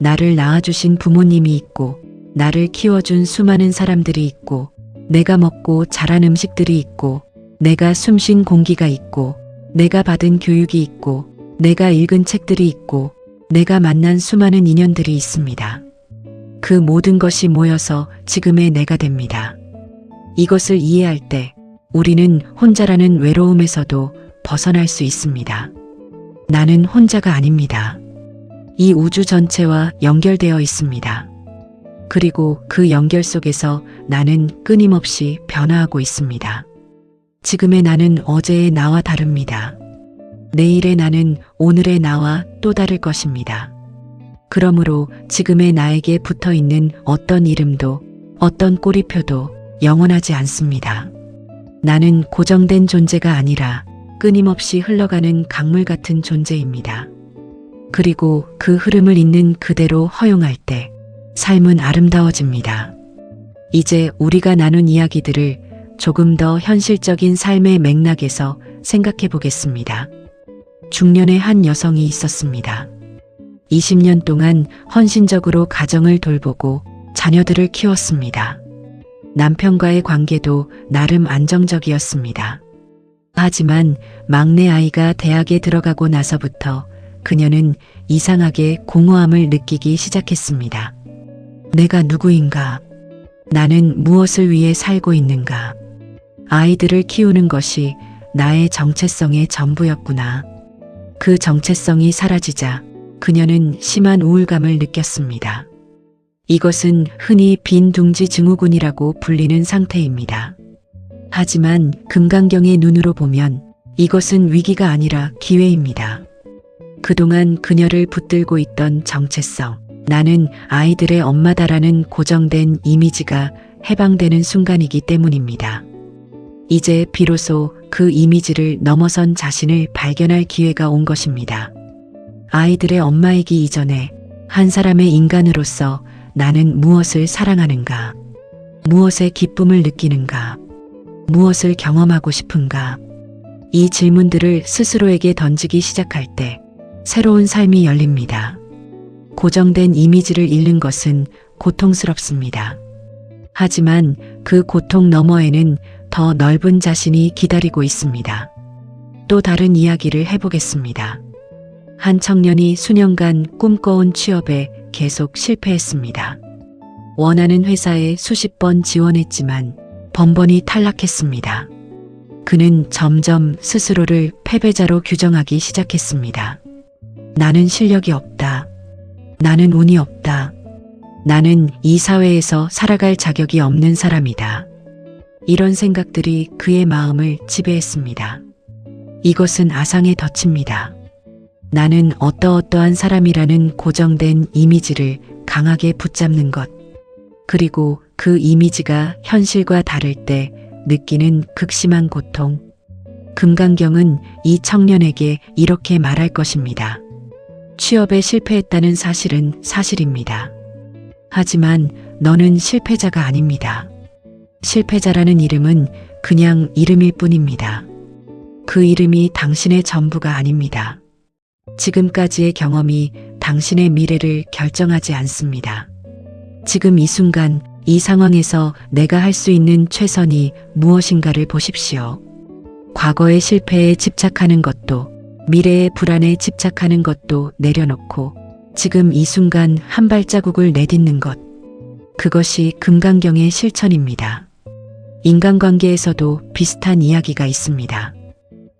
나를 낳아주신 부모님이 있고, 나를 키워준 수많은 사람들이 있고, 내가 먹고 자란 음식들이 있고, 내가 숨쉰 공기가 있고, 내가 받은 교육이 있고, 내가 읽은 책들이 있고, 내가 만난 수많은 인연들이 있습니다. 그 모든 것이 모여서 지금의 내가 됩니다. 이것을 이해할 때 우리는 혼자라는 외로움에서도 벗어날 수 있습니다. 나는 혼자가 아닙니다. 이 우주 전체와 연결되어 있습니다. 그리고 그 연결 속에서 나는 끊임없이 변화하고 있습니다. 지금의 나는 어제의 나와 다릅니다. 내일의 나는 오늘의 나와 또 다를 것입니다. 그러므로 지금의 나에게 붙어 있는 어떤 이름도 어떤 꼬리표도 영원하지 않습니다. 나는 고정된 존재가 아니라 끊임없이 흘러가는 강물 같은 존재입니다. 그리고 그 흐름을 있는 그대로 허용할 때 삶은 아름다워집니다. 이제 우리가 나눈 이야기들을 조금 더 현실적인 삶의 맥락에서 생각해 보겠습니다. 중년의 한 여성이 있었습니다. 20년 동안 헌신적으로 가정을 돌보고 자녀들을 키웠습니다. 남편과의 관계도 나름 안정적이었습니다. 하지만 막내 아이가 대학에 들어가고 나서부터 그녀는 이상하게 공허함을 느끼기 시작했습니다. 내가 누구인가? 나는 무엇을 위해 살고 있는가? 아이들을 키우는 것이 나의 정체성의 전부였구나. 그 정체성이 사라지자 그녀는 심한 우울감을 느꼈습니다. 이것은 흔히 빈둥지 증후군이라고 불리는 상태입니다. 하지만 금강경의 눈으로 보면 이것은 위기가 아니라 기회입니다. 그동안 그녀를 붙들고 있던 정체성, 나는 아이들의 엄마다라는 고정된 이미지가 해방되는 순간이기 때문입니다. 이제 비로소 그 이미지를 넘어선 자신을 발견할 기회가 온 것입니다. 아이들의 엄마이기 이전에 한 사람의 인간으로서 나는 무엇을 사랑하는가? 무엇의 기쁨을 느끼는가? 무엇을 경험하고 싶은가? 이 질문들을 스스로에게 던지기 시작할 때 새로운 삶이 열립니다. 고정된 이미지를 잃는 것은 고통스럽습니다. 하지만 그 고통 너머에는 더 넓은 자신이 기다리고 있습니다. 또 다른 이야기를 해보겠습니다. 한 청년이 수년간 꿈꿔온 취업에 계속 실패했습니다. 원하는 회사에 수십 번 지원했지만 번번이 탈락했습니다. 그는 점점 스스로를 패배자로 규정하기 시작했습니다. 나는 실력이 없다. 나는 운이 없다. 나는 이 사회에서 살아갈 자격이 없는 사람이다. 이런 생각들이 그의 마음을 지배했습니다. 이것은 아상의 덫입니다. 나는 어떠어떠한 사람이라는 고정된 이미지를 강하게 붙잡는 것. 그리고 그 이미지가 현실과 다를 때 느끼는 극심한 고통. 금강경은 이 청년에게 이렇게 말할 것입니다. 취업에 실패했다는 사실은 사실입니다. 하지만 너는 실패자가 아닙니다. 실패자라는 이름은 그냥 이름일 뿐입니다. 그 이름이 당신의 전부가 아닙니다. 지금까지의 경험이 당신의 미래를 결정하지 않습니다. 지금 이 순간, 이 상황에서 내가 할 수 있는 최선이 무엇인가를 보십시오. 과거의 실패에 집착하는 것도, 미래의 불안에 집착하는 것도 내려놓고 지금 이 순간 한 발자국을 내딛는 것. 그것이 금강경의 실천입니다. 인간관계에서도 비슷한 이야기가 있습니다.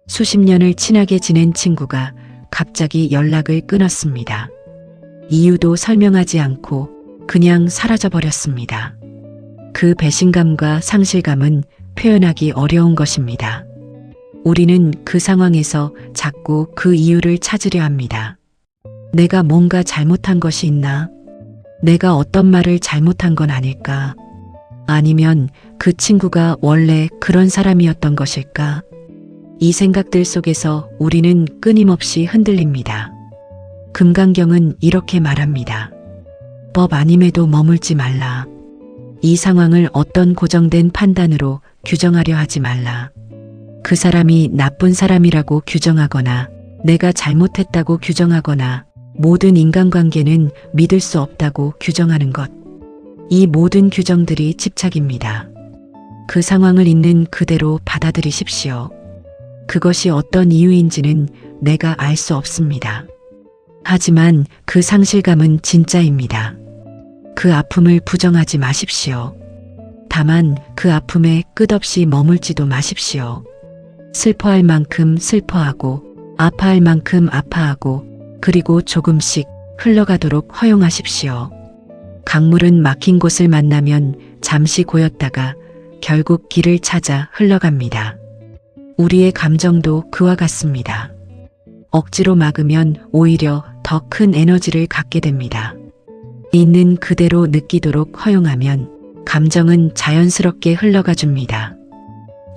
수십 년을 친하게 지낸 친구가 갑자기 연락을 끊었습니다. 이유도 설명하지 않고 그냥 사라져버렸습니다. 그 배신감과 상실감은 표현하기 어려운 것입니다. 우리는 그 상황에서 자꾸 그 이유를 찾으려 합니다. 내가 뭔가 잘못한 것이 있나? 내가 어떤 말을 잘못한 건 아닐까? 아니면 그 친구가 원래 그런 사람이었던 것일까? 이 생각들 속에서 우리는 끊임없이 흔들립니다. 금강경은 이렇게 말합니다. 법 아님에도 머물지 말라. 이 상황을 어떤 고정된 판단으로 규정하려 하지 말라. 그 사람이 나쁜 사람이라고 규정하거나 내가 잘못했다고 규정하거나 모든 인간관계는 믿을 수 없다고 규정하는 것. 이 모든 규정들이 집착입니다. 그 상황을 있는 그대로 받아들이십시오. 그것이 어떤 이유인지는 내가 알 수 없습니다. 하지만 그 상실감은 진짜입니다. 그 아픔을 부정하지 마십시오. 다만 그 아픔에 끝없이 머물지도 마십시오. 슬퍼할 만큼 슬퍼하고 아파할 만큼 아파하고 그리고 조금씩 흘러가도록 허용하십시오. 강물은 막힌 곳을 만나면 잠시 고였다가 결국 길을 찾아 흘러갑니다. 우리의 감정도 그와 같습니다. 억지로 막으면 오히려 더 큰 에너지를 갖게 됩니다. 있는 그대로 느끼도록 허용하면 감정은 자연스럽게 흘러가 줍니다.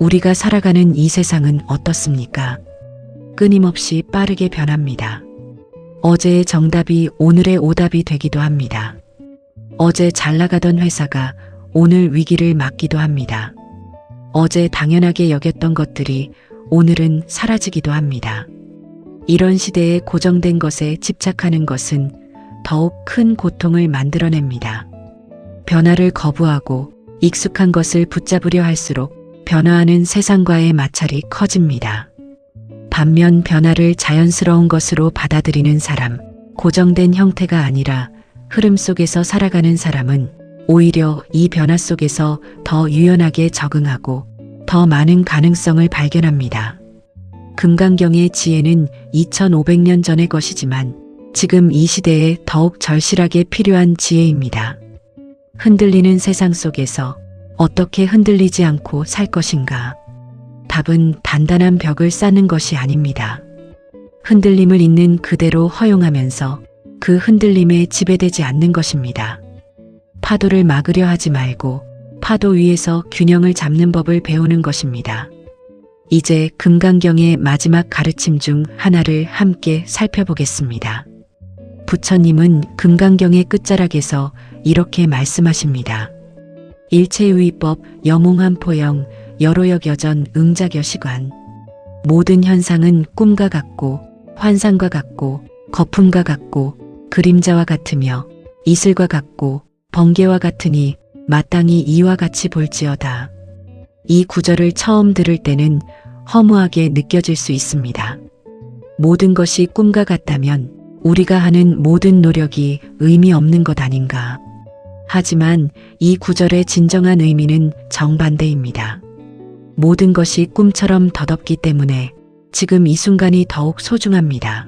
우리가 살아가는 이 세상은 어떻습니까? 끊임없이 빠르게 변합니다. 어제의 정답이 오늘의 오답이 되기도 합니다. 어제 잘 나가던 회사가 오늘 위기를 맞기도 합니다. 어제 당연하게 여겼던 것들이 오늘은 사라지기도 합니다. 이런 시대에 고정된 것에 집착하는 것은 더욱 큰 고통을 만들어냅니다. 변화를 거부하고 익숙한 것을 붙잡으려 할수록 변화하는 세상과의 마찰이 커집니다. 반면 변화를 자연스러운 것으로 받아들이는 사람, 고정된 형태가 아니라 흐름 속에서 살아가는 사람은 오히려 이 변화 속에서 더 유연하게 적응하고 더 많은 가능성을 발견합니다. 금강경의 지혜는 2500년 전의 것이지만 지금 이 시대에 더욱 절실하게 필요한 지혜입니다. 흔들리는 세상 속에서 어떻게 흔들리지 않고 살 것인가? 답은 단단한 벽을 쌓는 것이 아닙니다. 흔들림을 있는 그대로 허용하면서 그 흔들림에 지배되지 않는 것입니다. 파도를 막으려 하지 말고 파도 위에서 균형을 잡는 법을 배우는 것입니다. 이제 금강경의 마지막 가르침 중 하나를 함께 살펴보겠습니다. 부처님은 금강경의 끝자락에서 이렇게 말씀하십니다. 일체유의법 영웅한 포영 여로역여전 응자겨시관. 모든 현상은 꿈과 같고 환상과 같고 거품과 같고 그림자와 같으며 이슬과 같고 번개와 같으니 마땅히 이와 같이 볼지어다. 이 구절을 처음 들을 때는 허무하게 느껴질 수 있습니다. 모든 것이 꿈과 같다면 우리가 하는 모든 노력이 의미 없는 것 아닌가. 하지만 이 구절의 진정한 의미는 정반대입니다. 모든 것이 꿈처럼 덧없기 때문에 지금 이 순간이 더욱 소중합니다.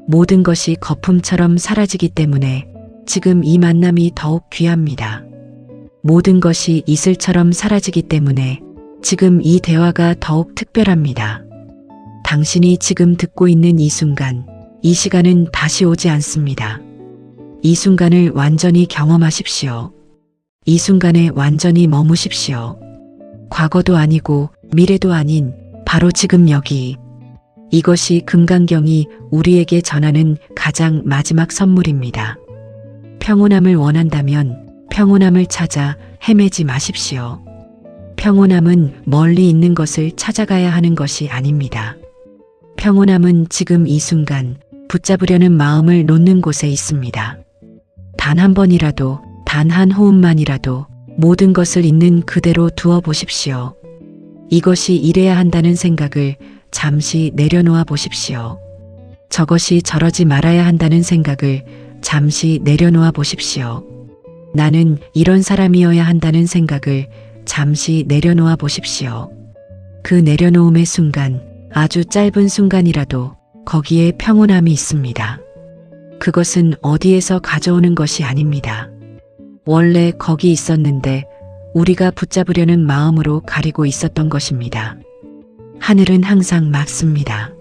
모든 것이 거품처럼 사라지기 때문에 지금 이 만남이 더욱 귀합니다. 모든 것이 이슬처럼 사라지기 때문에 지금 이 대화가 더욱 특별합니다. 당신이 지금 듣고 있는 이 순간, 이 시간은 다시 오지 않습니다. 이 순간을 완전히 경험하십시오. 이 순간에 완전히 머무십시오. 과거도 아니고 미래도 아닌 바로 지금 여기. 이것이 금강경이 우리에게 전하는 가장 마지막 선물입니다. 평온함을 원한다면 평온함을 찾아 헤매지 마십시오. 평온함은 멀리 있는 것을 찾아가야 하는 것이 아닙니다. 평온함은 지금 이 순간 붙잡으려는 마음을 놓는 곳에 있습니다. 단 한 번이라도, 단 한 호흡만이라도 모든 것을 있는 그대로 두어 보십시오. 이것이 이래야 한다는 생각을 잠시 내려놓아 보십시오. 저것이 저러지 말아야 한다는 생각을 잠시 내려놓아 보십시오. 나는 이런 사람이어야 한다는 생각을 잠시 내려놓아 보십시오. 그 내려놓음의 순간, 아주 짧은 순간이라도 거기에 평온함이 있습니다. 그것은 어디에서 가져오는 것이 아닙니다. 원래 거기 있었는데 우리가 붙잡으려는 마음으로 가리고 있었던 것입니다. 하늘은 항상 맑습니다.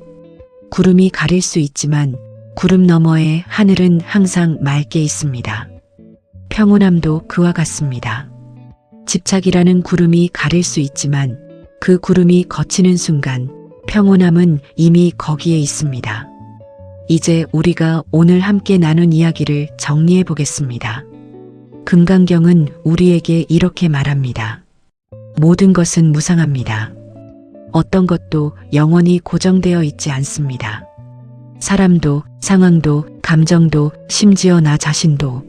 구름이 가릴 수 있지만 구름 너머에 하늘은 항상 맑게 있습니다. 평온함도 그와 같습니다. 집착이라는 구름이 가릴 수 있지만 그 구름이 걷히는 순간 평온함은 이미 거기에 있습니다. 이제 우리가 오늘 함께 나눈 이야기를 정리해 보겠습니다. 금강경은 우리에게 이렇게 말합니다. 모든 것은 무상합니다. 어떤 것도 영원히 고정되어 있지 않습니다. 사람도, 상황도, 감정도, 심지어 나 자신도.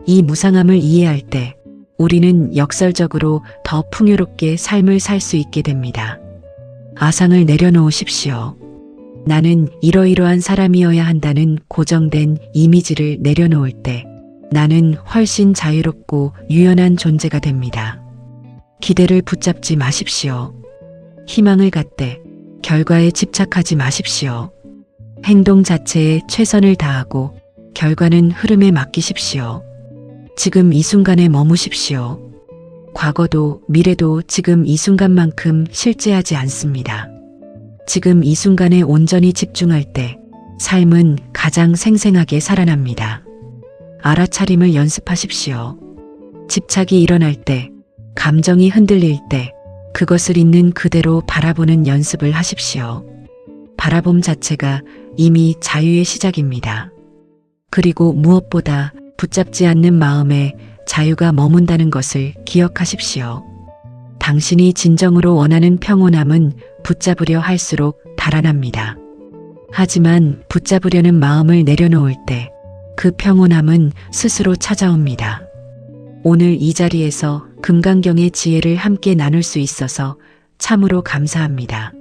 이 무상함을 이해할 때 우리는 역설적으로 더 풍요롭게 삶을 살 수 있게 됩니다. 아상을 내려놓으십시오. 나는 이러이러한 사람이어야 한다는 고정된 이미지를 내려놓을 때 나는 훨씬 자유롭고 유연한 존재가 됩니다. 기대를 붙잡지 마십시오. 희망을 갖되 결과에 집착하지 마십시오. 행동 자체에 최선을 다하고 결과는 흐름에 맡기십시오. 지금 이 순간에 머무십시오. 과거도 미래도 지금 이 순간만큼 실제하지 않습니다. 지금 이 순간에 온전히 집중할 때 삶은 가장 생생하게 살아납니다. 알아차림을 연습하십시오. 집착이 일어날 때, 감정이 흔들릴 때 그것을 있는 그대로 바라보는 연습을 하십시오. 바라봄 자체가 이미 자유의 시작입니다. 그리고 무엇보다 붙잡지 않는 마음에 자유가 머문다는 것을 기억하십시오. 당신이 진정으로 원하는 평온함은 붙잡으려 할수록 달아납니다. 하지만 붙잡으려는 마음을 내려놓을 때 그 평온함은 스스로 찾아옵니다. 오늘 이 자리에서 금강경의 지혜를 함께 나눌 수 있어서 참으로 감사합니다.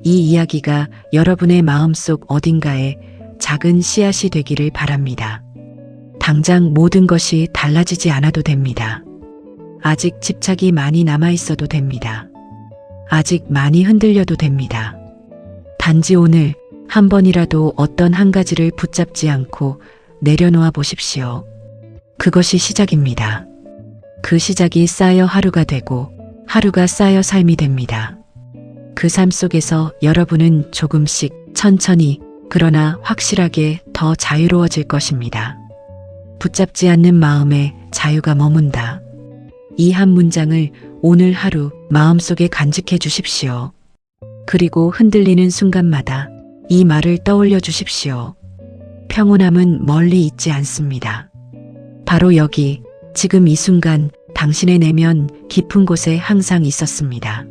이 이야기가 여러분의 마음속 어딘가에 작은 씨앗이 되기를 바랍니다. 당장 모든 것이 달라지지 않아도 됩니다. 아직 집착이 많이 남아 있어도 됩니다. 아직 많이 흔들려도 됩니다. 단지 오늘 한 번이라도 어떤 한 가지를 붙잡지 않고 내려놓아 보십시오. 그것이 시작입니다. 그 시작이 쌓여 하루가 되고 하루가 쌓여 삶이 됩니다. 그 삶 속에서 여러분은 조금씩 천천히 그러나 확실하게 더 자유로워질 것입니다. 붙잡지 않는 마음에 자유가 머문다. 이 한 문장을 오늘 하루 마음속에 간직해 주십시오. 그리고 흔들리는 순간마다 이 말을 떠올려 주십시오. 평온함은 멀리 있지 않습니다. 바로 여기, 지금 이 순간 당신의 내면 깊은 곳에 항상 있었습니다.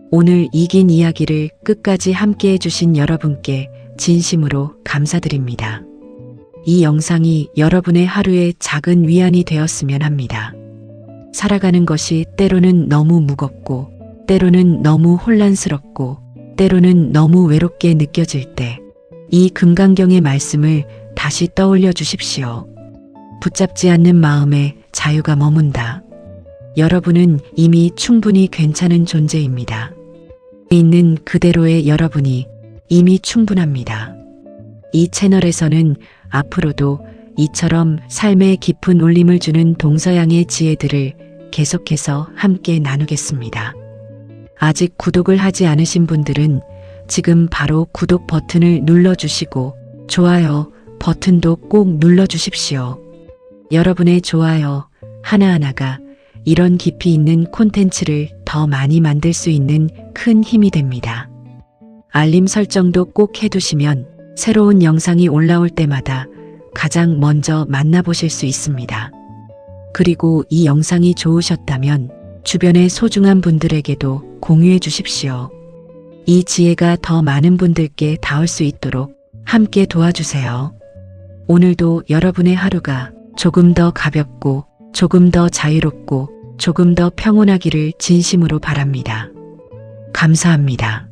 오늘 이 긴 이야기를 끝까지 함께 해주신 여러분께 진심으로 감사드립니다. 이 영상이 여러분의 하루에 작은 위안이 되었으면 합니다. 살아가는 것이 때로는 너무 무겁고, 때로는 너무 혼란스럽고, 때로는 너무 외롭게 느껴질 때, 이 금강경의 말씀을 다시 떠올려 주십시오. 붙잡지 않는 마음에 자유가 머문다. 여러분은 이미 충분히 괜찮은 존재입니다. 있는 그대로의 여러분이 이미 충분합니다. 이 채널에서는 앞으로도 이처럼 삶에 깊은 울림을 주는 동서양의 지혜들을 계속해서 함께 나누겠습니다. 아직 구독을 하지 않으신 분들은 지금 바로 구독 버튼을 눌러주시고 좋아요 버튼도 꼭 눌러주십시오. 여러분의 좋아요 하나하나가 이런 깊이 있는 콘텐츠를 더 많이 만들 수 있는 큰 힘이 됩니다. 알림 설정도 꼭 해두시면 새로운 영상이 올라올 때마다 가장 먼저 만나보실 수 있습니다. 그리고 이 영상이 좋으셨다면 주변의 소중한 분들에게도 공유해 주십시오. 이 지혜가 더 많은 분들께 닿을 수 있도록 함께 도와주세요. 오늘도 여러분의 하루가 조금 더 가볍고 조금 더 자유롭고 조금 더 평온하기를 진심으로 바랍니다. 감사합니다.